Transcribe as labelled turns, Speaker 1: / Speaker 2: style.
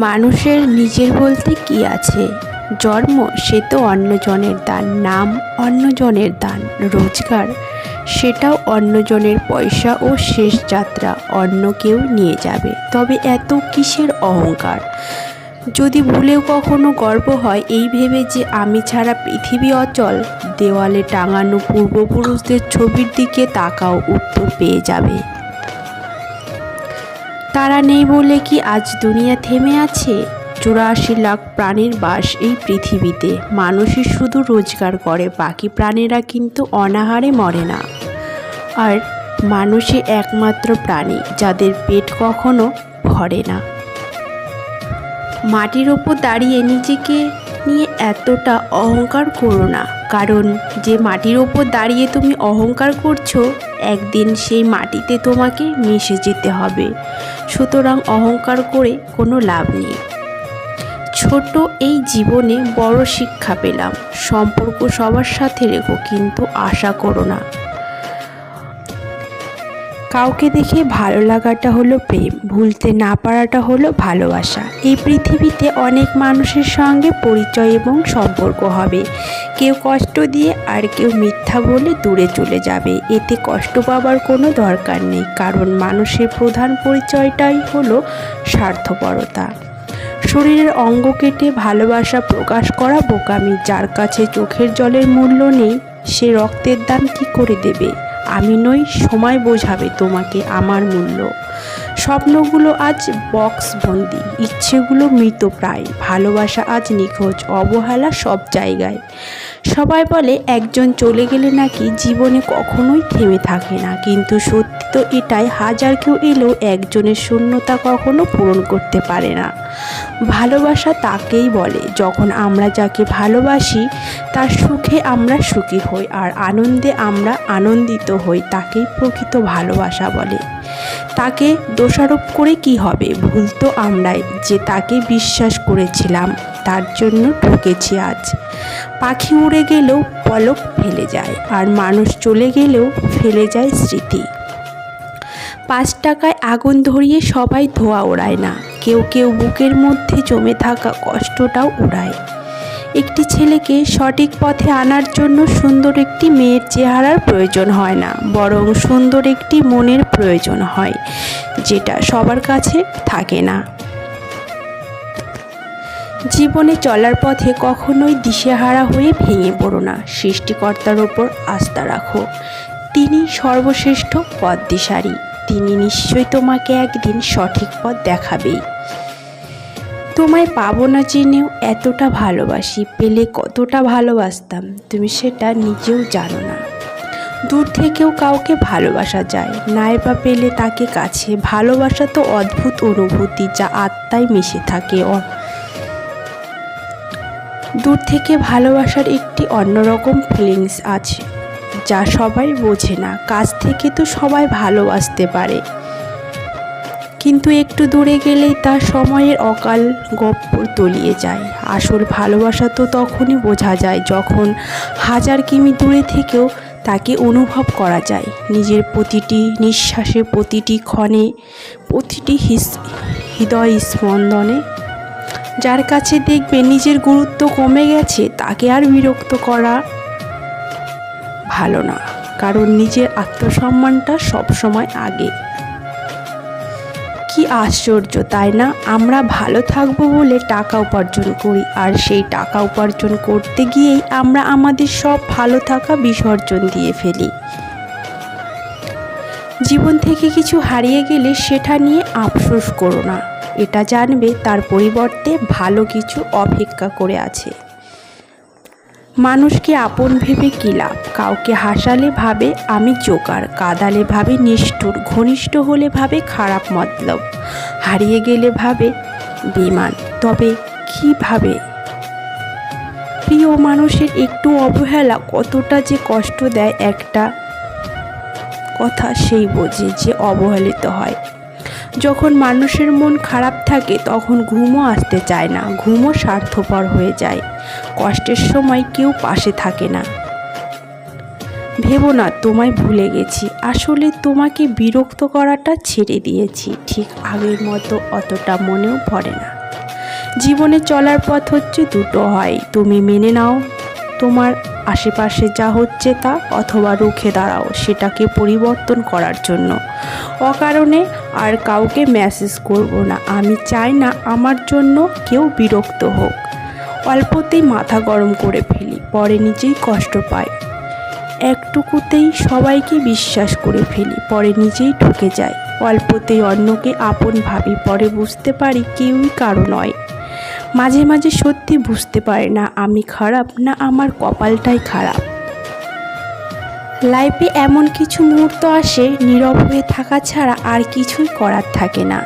Speaker 1: মানুষের নিজের বলতে কি আছে? জন্ম সে তো অন্যজনের দান, নাম অন্যজনের দান, রোজগার সেটাও অন্যজনের পয়সা ও শেষ যাত্রা অন্য কেউ নিয়ে যাবে। তবে এত কিসের অহংকার? যদি ভুলেও কখনো গর্ব হয় এই ভেবে যে আমি ছাড়া পৃথিবী অচল, দেওয়ালে টাঙানো পূর্বপুরুষদের ছবির দিকে তাকাও, উত্তর পেয়ে যাবে। তারা নেই বলে কি আজ দুনিয়া থেমে আছে? ৮৪ লাখ প্রাণীর বাস এই পৃথিবীতে, মানুষই শুধু রোজগার করে, বাকি প্রাণীরা কিন্তু অনাহারে মরে না। আর মানুষই একমাত্র প্রাণী যাদের পেট কখনো ভরে না। মাটির ওপর দাঁড়িয়ে নিজেকে নিয়ে এতটা অহংকার করো না, কারণ যে মাটির ওপর দাঁড়িয়ে তুমি অহংকার করছো, একদিন সেই মাটিতে তোমাকে মিশে যেতে হবে। সুতরাং অহংকার করে কোনো লাভ নেই। ছোট এই জীবনে বড় শিক্ষা পেলাম, সম্পর্ক সবার সাথে রেখো, কিন্তু আশা করো না। কাউকে দেখে ভালো লাগাটা হলো প্রেম, ভুলতে না পারাটা হলো ভালোবাসা। এই পৃথিবীতে অনেক মানুষের সঙ্গে পরিচয় এবং সম্পর্ক হবে, কেউ কষ্ট দিয়ে আর কেউ মিথ্যা বলে দূরে চলে যাবে। এতে কষ্ট পাবার কোনো দরকার নেই, কারণ মানুষের প্রধান পরিচয়টাই হলো স্বার্থপরতা। শরীরের অঙ্গ কেটে ভালোবাসা প্রকাশ করা বোকামি। যার কাছে চোখের জলের মূল্য নেই, সে রক্তের দাম কী করে দেবে? আমি নই, সময় বোঝাবে তোমাকে আমার মূল্য। স্বপ্নগুলো আজ বক্সবন্দি, ইচ্ছেগুলো মৃতপ্রায়, ভালোবাসা আজ নিখোঁজ, অবহেলা সব জায়গায়। সবাই বলে একজন চলে গেলে নাকি জীবনে কখনোই থেমে থাকে না, কিন্তু সত্যি তো এটাই, হাজার কেউ এলেও একজনের শূন্যতা কখনো পূরণ করতে পারে না। ভালোবাসা তাকেই বলে যখন আমরা যাকে ভালোবাসি তার সুখে আমরা সুখী হই, আর আনন্দে আমরা আনন্দিত হই, তাকেই প্রকৃত ভালোবাসা বলে। তাকে দোষারোপ করে কি হবে? ভুল তো আমরাই, যে তাকে বিশ্বাস করেছিলাম, তার জন্য ঠকেছি আজ। পাখি উড়ে গেলেও পলক ফেলে যায়, আর মানুষ চলে গেলেও ফেলে যায় স্মৃতি। ৫ টাকায় আগুন ধরিয়ে সবাই ধোঁয়া ওড়ায় না, কেউ কেউ বুকের মধ্যে জমে থাকা কষ্টটাও উড়ায়। একটি ছেলেকে সঠিক পথে আনার জন্য সুন্দর একটি মেয়ের চেহারার প্রয়োজন হয় না, বরং সুন্দর একটি মনের প্রয়োজন হয়, যেটা সবার কাছে থাকে না। জীবনে চলার পথে কখনোই দিশেহারা হয়ে ভেঙে পড়ো না, সৃষ্টিকর্তার ওপর আস্থা রাখো, তিনি সর্বশ্রেষ্ঠ পথ দিশারি, তিনি নিশ্চয়ই তোমাকে একদিন সঠিক পথ দেখাবেই। তোমায় পাবো না জেনেও এতটা ভালোবাসি, পেলে কতটা ভালোবাসতাম তুমি সেটা নিজেও জানো না। দূর থেকেও কাউকে ভালোবাসা যায়, নাই বা পেলে তাকে কাছে। ভালোবাসা তো অদ্ভুত অনুভূতি, যা আত্মায় মিশে থাকে। দূর থেকে ভালোবাসার একটি অন্যরকম ফিলিংস আছে, যা সবাই বোঝে না। কাছ থেকে তো সবাই ভালোবাসতে পারে, কিন্তু একটু দূরে গেলেই তার সময়ের অকাল গপ্পর তলিয়ে যায়। আসল ভালোবাসা তো তখনই বোঝা যায় যখন হাজার কিমি দূরে থেকেও তাকে অনুভব করা যায়, নিজের প্রতিটি নিঃশ্বাসে, প্রতিটি ক্ষণে, প্রতিটি হৃদয় স্পন্দনে। যার কাছে দেখবে নিজের গুরুত্ব কমে গেছে, তাকে আর বিরক্ত করা ভালো না, কারণ নিজের আত্মসম্মানটা সবসময় আগে। কি আশ্চর্য তাই না? আমরা ভালো থাকবো বলে টাকা উপার্জন করি, আর সেই টাকা উপার্জন করতে গিয়েই আমরা আমাদের সব ভালো থাকা বিসর্জন দিয়ে ফেলি। জীবন থেকে কিছু হারিয়ে গেলে সেটা নিয়ে আফসোস করো না, এটা জানবে তার পরিবর্তে ভালো কিছু অপেক্ষা করে আছে। মানুষকে আপন ভেবে কী লাভ? কাউকে হাসালে ভাবে আমি জোকার, কাঁদালে ভাবে নিষ্ঠুর, ঘনিষ্ঠ হলে ভাবে খারাপ মতলব, হারিয়ে গেলে ভাবে বেমান। তবে কী ভাবে? প্রিয় মানুষের একটু অবহেলা কতটা যে কষ্ট দেয়, একটা কথা সেই বোঝে যে অবহেলিত হয়। যখন মানুষের মন খারাপ থাকে তখন ঘুমও আসতে চায় না, ঘুমও স্বার্থপর হয়ে যায়। কষ্টের সময় কেউ পাশে থাকে না। ভেবো না তোমায় ভুলে গেছি, আসলে তোমাকে বিরক্ত করাটা ছেড়ে দিয়েছি, ঠিক আগের মতো অতটা মনেও পড়ে না। জীবনে চলার পথ হচ্ছে দুটো, হয় তুমি মেনে নাও তোমার আশেপাশে যা হচ্ছে তা, অথবা রুখে দাঁড়াও সেটাকে পরিবর্তন করার জন্য। অকারণে আর কাউকে মেসেজ করব না। আমি চাই না আমার জন্য কেউ বিরক্ত হোক। অল্পতেই মাথা গরম করে ফেলি, পরে নিজেই কষ্ট পাই। একটুকুতেই সবাইকে বিশ্বাস করে ফেলি, পরে নিজেই ঠকে যাই। অল্পতেই অন্যকে আপন ভাবি, পরে বুঝতে পারি কেউই কারো নয়। মাঝে মাঝে সত্যি বুঝতে পারি না আমি খারাপ না আমার কপালটাই খারাপ। লাইফে এমন কিছু মুহূর্ত আসে, নীরব হয়ে থাকা ছাড়া আর কিছুই করার থাকে না।